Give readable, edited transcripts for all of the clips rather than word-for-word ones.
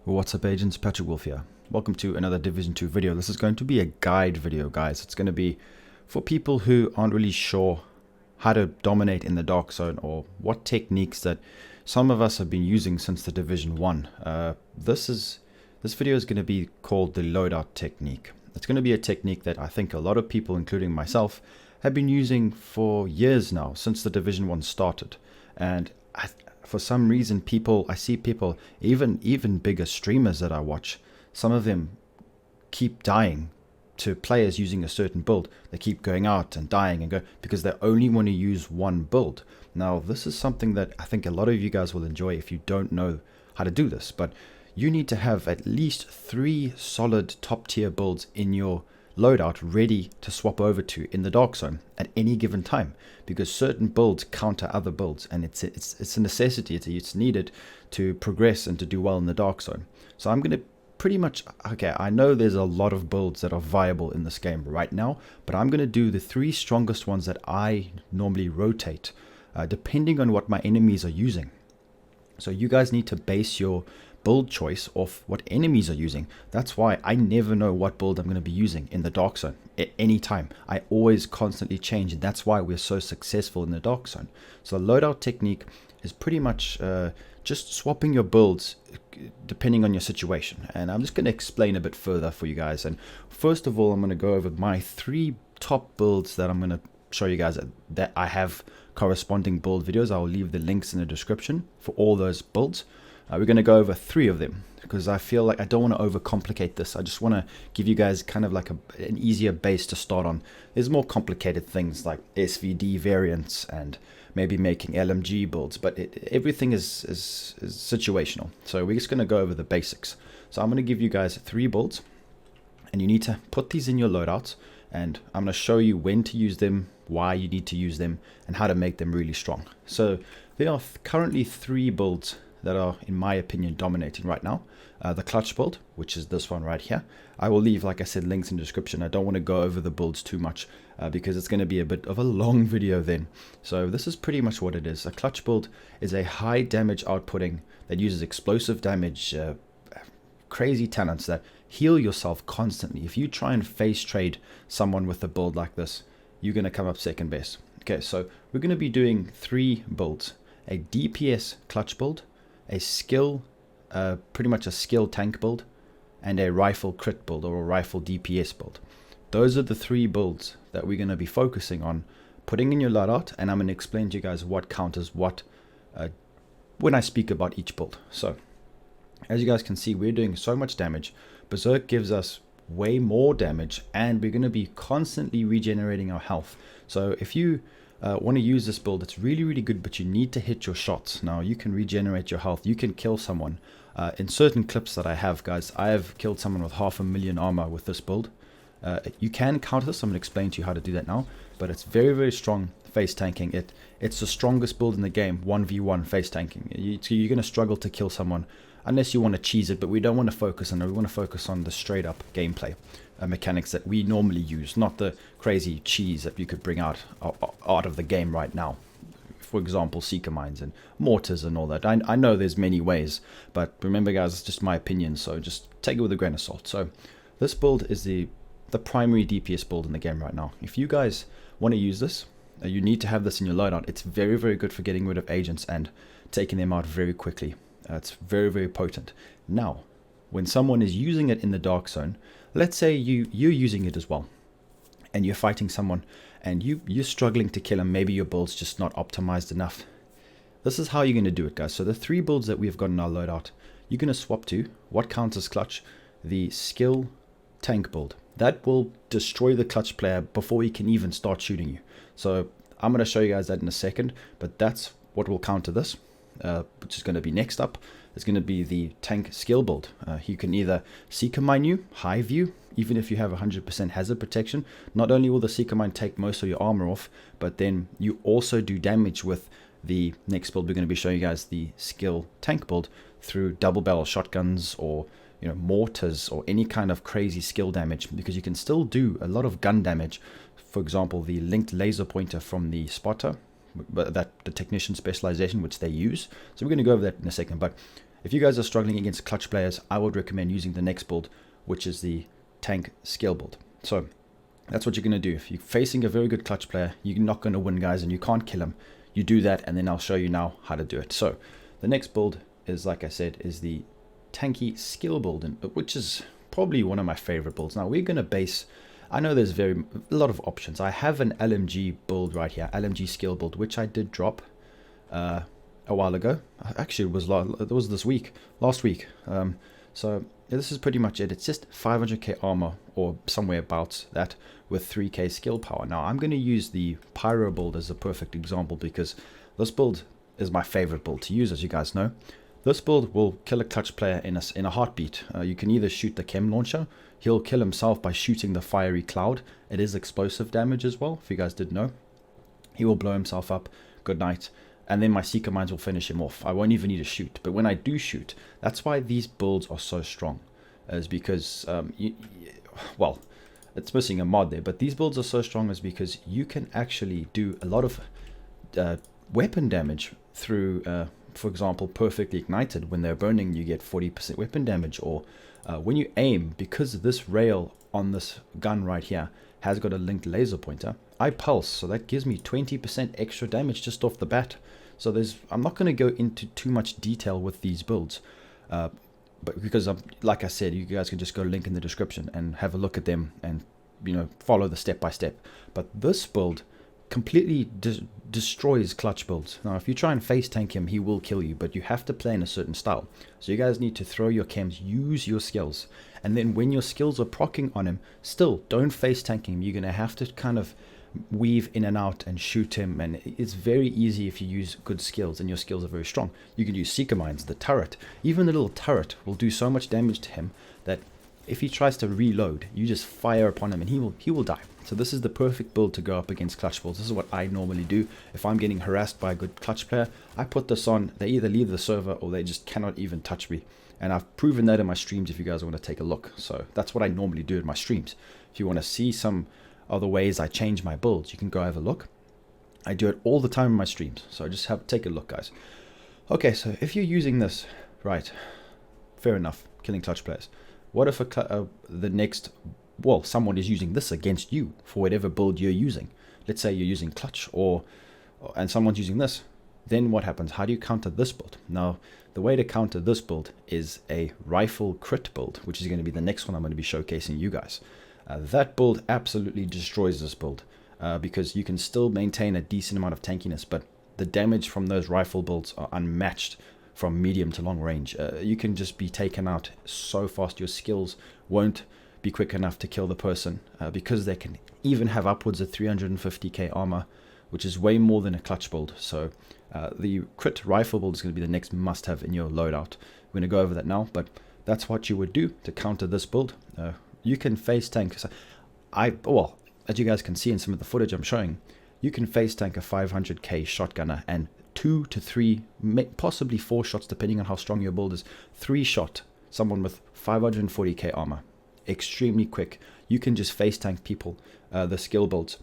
What's up agents, Patrick Wolf here. Welcome to another Division 2 video. This is going to be a guide video, guys. It's going to be for people who aren't really sure how to dominate in the dark zone, or what techniques that some of us have been using since the Division 1. This video is going to be called the Loadout technique. It's going to be a technique that I think a lot of people, including myself, have been using for years now, since the Division 1 started. And for some reason, I see people, even bigger streamers that I watch, some of them keep dying to players using a certain build. They keep going out and dying and go because they only want to use one build. Now, this is something that I think a lot of you guys will enjoy if you don't know how to do this, but you need to have at least 3 solid top tier builds in your loadout ready to swap over to in the dark zone at any given time, because certain builds counter other builds, and it's a necessity. It's needed to progress and to do well in the dark zone. So I'm going to pretty much, okay, I know there's a lot of builds that are viable in this game right now, but I'm going to do the 3 strongest ones that I normally rotate depending on what my enemies are using. So you guys need to base your build choice off what enemies are using. That's why I never know what build I'm going to be using in the dark zone at any time. I always constantly change, and that's why we're so successful in the dark zone. So the loadout technique is pretty much just swapping your builds depending on your situation, and I'm just going to explain a bit further for you guys. And first of all, I'm going to go over my 3 top builds that I'm going to show you guys that I have corresponding build videos. I'll leave the links in the description for all those builds. We're going to go over 3 of them because I feel like I don't want to overcomplicate this. I just want to give you guys kind of like an easier base to start on. There's more complicated things like SVD variants and maybe making LMG builds, but everything is situational. So we're just going to go over the basics. So I'm going to give you guys 3 builds, and you need to put these in your loadouts, and I'm going to show you when to use them, why you need to use them, and how to make them really strong. So there are currently 3 builds that are, in my opinion, dominating right now. The clutch build, which is this one right here. I will leave, like I said, links in the description. I don't want to go over the builds too much because it's going to be a bit of a long video then. So this is pretty much what it is. A clutch build is a high damage outputting that uses explosive damage, crazy talents that heal yourself constantly. If you try and face trade someone with a build like this, you're going to come up second best. Okay, so we're going to be doing 3 builds. A DPS clutch build, a skill, pretty much a skill tank build, and a rifle crit build or a rifle DPS build. Those are the 3 builds that we're going to be focusing on putting in your loadout, and I'm going to explain to you guys what counters what when I speak about each build. So as you guys can see, we're doing so much damage. Berserk gives us way more damage, and we're going to be constantly regenerating our health. So if you want to use this build, it's really good, but you need to hit your shots. Now you can regenerate your health, you can kill someone. In certain clips that I have, guys, I have killed someone with 500,000 armor with this build. You can counter this. I'm going to explain to you how to do that now, but it's very strong face tanking. It's the strongest build in the game, 1v1 face tanking. You're going to struggle to kill someone unless you want to cheese it, but we don't want to focus on it. We want to focus on the straight up gameplay mechanics that we normally use, not the crazy cheese that you could bring out of the game right now. For example, seeker mines and mortars and all that. I know there's many ways, but remember guys, it's just my opinion, so just take it with a grain of salt. So this build is the primary DPS build in the game right now. If you guys want to use this, you need to have this in your loadout. It's very good for getting rid of agents and taking them out very quickly. It's very potent. Now, when someone is using it in the dark zone, let's say you're using it as well, and you're fighting someone, and you're struggling to kill him. Maybe your build's just not optimized enough. This is how you're going to do it, guys. So the 3 builds that we've got in our loadout, you're going to swap to what counts as clutch, the skill tank build. That will destroy the clutch player before he can even start shooting you. So I'm going to show you guys that in a second, but that's what will counter this. Which is going to be next up, is going to be the tank skill build. You can either seeker mine you, high view, even if you have 100% hazard protection. Not only will the seeker mine take most of your armor off, but then you also do damage with the next build. We're going to be showing you guys the skill tank build through double barrel shotguns, or mortars, or any kind of crazy skill damage, because you can still do a lot of gun damage. For example, the linked laser pointer from the spotter but that the technician specialization which they use. So we're going to go over that in a second. But if you guys are struggling against clutch players, I would recommend using the next build, which is the tank skill build. So that's what you're going to do. If you're facing a very good clutch player, you're not going to win, guys, and you can't kill him. You do that, and then I'll show you now how to do it. So the next build is, like I said, is the tanky skill build, which is probably one of my favorite builds. Now we're going to base, I know there's a lot of options. I have an LMG build right here, LMG skill build, which I did drop a while ago. Actually, it was last week. So yeah, this is pretty much it. It's just 500k armor or somewhere about that with 3k skill power. Now I'm going to use the pyro build as a perfect example because this build is my favorite build to use, as you guys know. This build will kill a clutch player in a heartbeat. You can either shoot the chem launcher. He'll kill himself by shooting the fiery cloud. It is explosive damage as well, if you guys didn't know. He will blow himself up. Good night. And then my Seeker Mines will finish him off. I won't even need to shoot. But when I do shoot, that's why these builds are so strong. Is because, well, it's missing a mod there. But these builds are so strong is because you can actually do a lot of weapon damage through, for example, perfectly ignited. When they're burning, you get 40% weapon damage. Or when you aim, because this rail on this gun right here has got a linked laser pointer, I pulse, so that gives me 20% extra damage just off the bat. So I'm not going to go into too much detail with these builds, but because like I said, you guys can just go link in the description and have a look at them and follow the step by step. But this build completely destroys clutch builds. Now if you try and face tank him, he will kill you, but you have to play in a certain style. So you guys need to throw your chems, use your skills, and then when your skills are proccing on him, still don't face tank him. You're going to have to kind of weave in and out and shoot him, and it's very easy if you use good skills and your skills are very strong. You can use Seeker Mines, the turret. Even the little turret will do so much damage to him that if he tries to reload, you just fire upon him and he will die. So this is the perfect build to go up against clutch builds. This is what I normally do. If I'm getting harassed by a good clutch player, I put this on. They either leave the server or they just cannot even touch me. And I've proven that in my streams if you guys want to take a look. So that's what I normally do in my streams. If you want to see some other ways I change my builds, you can go have a look. I do it all the time in my streams. So just take a look, guys. Okay, so if you're using this, right, fair enough, killing clutch players. What if someone is using this against you for whatever build you're using? Let's say you're using clutch and someone's using this. Then what happens? How do you counter this build? Now, the way to counter this build is a rifle crit build, which is going to be the next one I'm going to be showcasing you guys. That build absolutely destroys this build because you can still maintain a decent amount of tankiness, but the damage from those rifle builds are unmatched from medium to long range. You can just be taken out so fast. Your skills won't be quick enough to kill the person because they can even have upwards of 350k armor, which is way more than a clutch build. So the crit rifle build is going to be the next must-have in your loadout. We're going to go over that now, but that's what you would do to counter this build. You can face tank. So well, as you guys can see in some of the footage I'm showing, you can face tank a 500k shotgunner and 2 to 3, possibly 4 shots, depending on how strong your build is. 3 shot someone with 540k armor, extremely quick. You can just face tank people, the skill builds,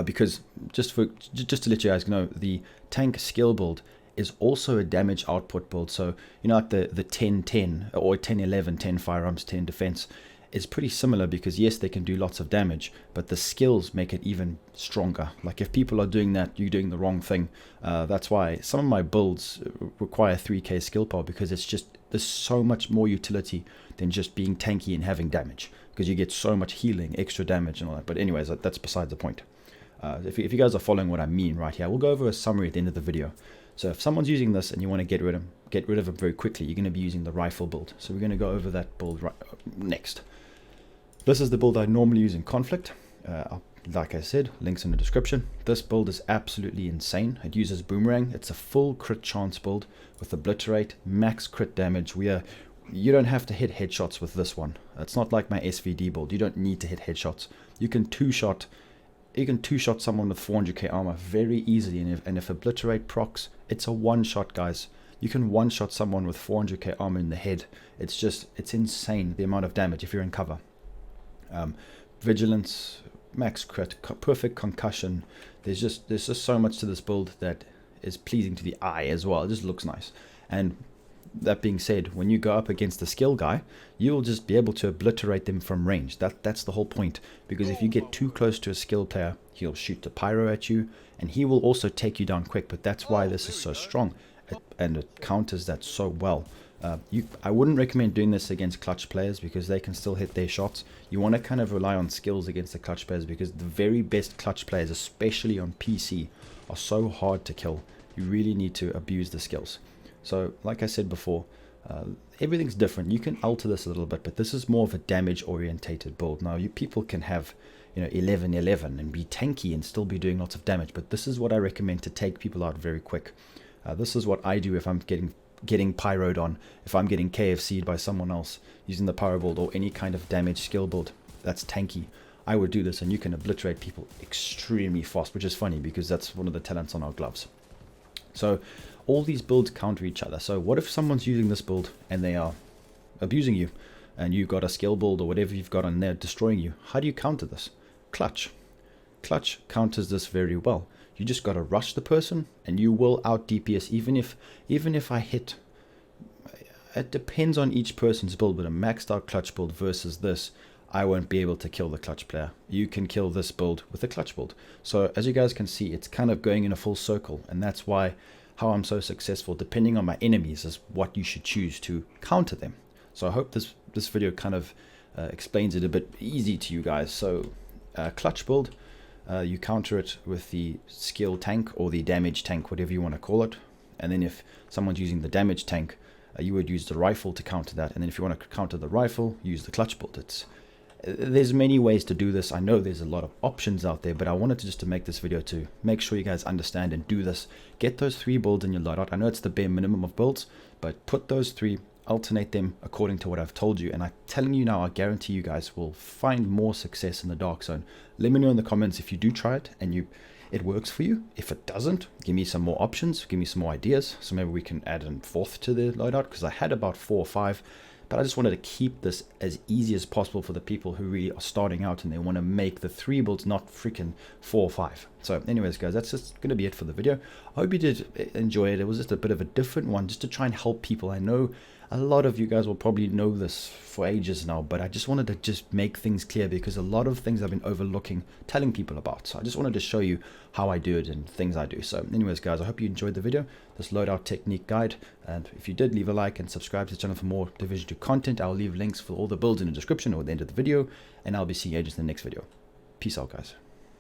because just to let you guys know, the tank skill build is also a damage output build. So like the 10-10 or 10-11, 10 firearms, 10 defense is pretty similar, because yes, they can do lots of damage, but the skills make it even stronger. Like if people are doing that, you're doing the wrong thing. That's why some of my builds require 3k skill power, because there's so much more utility than just being tanky and having damage, because you get so much healing, extra damage and all that. But anyways, that's beside the point. If you guys are following what I mean right here, we'll go over a summary at the end of the video. So if someone's using this and you want to get rid of them very quickly, you're going to be using the rifle build. So we're going to go over that build next. This is the build I normally use in conflict. Like I said, links in the description. This build is absolutely insane. It uses boomerang. It's a full crit chance build with obliterate, max crit damage. You don't have to hit headshots with this one. It's not like my SVD build. You don't need to hit headshots. You can two-shot someone with 400k armor very easily, and if obliterate procs, it's a one-shot, guys. You can one-shot someone with 400k armor in the head. It's insane the amount of damage if you're in cover. Vigilance, max crit, perfect concussion. There's just so much to this build that is pleasing to the eye as well. It just looks nice. And that being said, when you go up against a skill guy, you will just be able to obliterate them from range. That's the whole point, because if you get too close to a skill player, he'll shoot the pyro at you, and he will also take you down quick. But that's why this is so strong, and it counters that so well. I wouldn't recommend doing this against clutch players, because they can still hit their shots. You want to kind of rely on skills against the clutch players, because the very best clutch players, especially on PC, are so hard to kill. You really need to abuse the skills. So like I said before, everything's different. You can alter this a little bit, but this is more of a damage orientated build. Now people can have 11-11 and be tanky and still be doing lots of damage, but this is what I recommend to take people out very quick. This is what I do if I'm getting pyroed on, if I'm getting KFC'd by someone else using the pyro build or any kind of damage skill build that's tanky. I would do this, and you can obliterate people extremely fast, which is funny because that's one of the talents on our gloves. So all these builds counter each other. So what if someone's using this build and they are abusing you, and you've got a skill build or whatever you've got on there destroying you? How do you counter this? Clutch counters this very well. You just got to rush the person, and you will out DPS. Even if I hit, it depends on each person's build, but a maxed out clutch build versus this, I won't be able to kill the clutch player. You can kill this build with a clutch build. So as you guys can see, it's kind of going in a full circle, and that's why how I'm so successful, depending on my enemies, is what you should choose to counter them. So I hope this video kind of explains it a bit easy to you guys. So clutch build, you counter it with the skill tank or the damage tank, whatever you want to call it. And then if someone's using the damage tank, you would use the rifle to counter that. And then if you want to counter the rifle, use the clutch build. There's many ways to do this. I know there's a lot of options out there, but I wanted to make this video to make sure you guys understand and do this. Get those 3 builds in your loadout. I know it's the bare minimum of builds, but put those 3, alternate them according to what I've told you. And I'm telling you now, I guarantee you guys will find more success in the dark zone. Let me know in the comments if you do try it and it works for you. If it doesn't, give me some more options, give me some more ideas. So maybe we can add a 4th to the loadout, because I had about 4 or 5. But I just wanted to keep this as easy as possible for the people who really are starting out and they want to make the 3 builds, not freaking 4 or 5. So anyways, guys, that's just going to be it for the video. I hope you did enjoy it. It was just a bit of a different one, just to try and help people. I know a lot of you guys will probably know this for ages now, but I just wanted to just make things clear, because a lot of things I've been overlooking telling people about. So I just wanted to show you how I do it and things I do. So anyways, guys, I hope you enjoyed the video, this loadout technique guide. And if you did, leave a like and subscribe to the channel for more Division 2 content. I'll leave links for all the builds in the description or at the end of the video, and I'll be seeing you guys in the next video. Peace out, guys.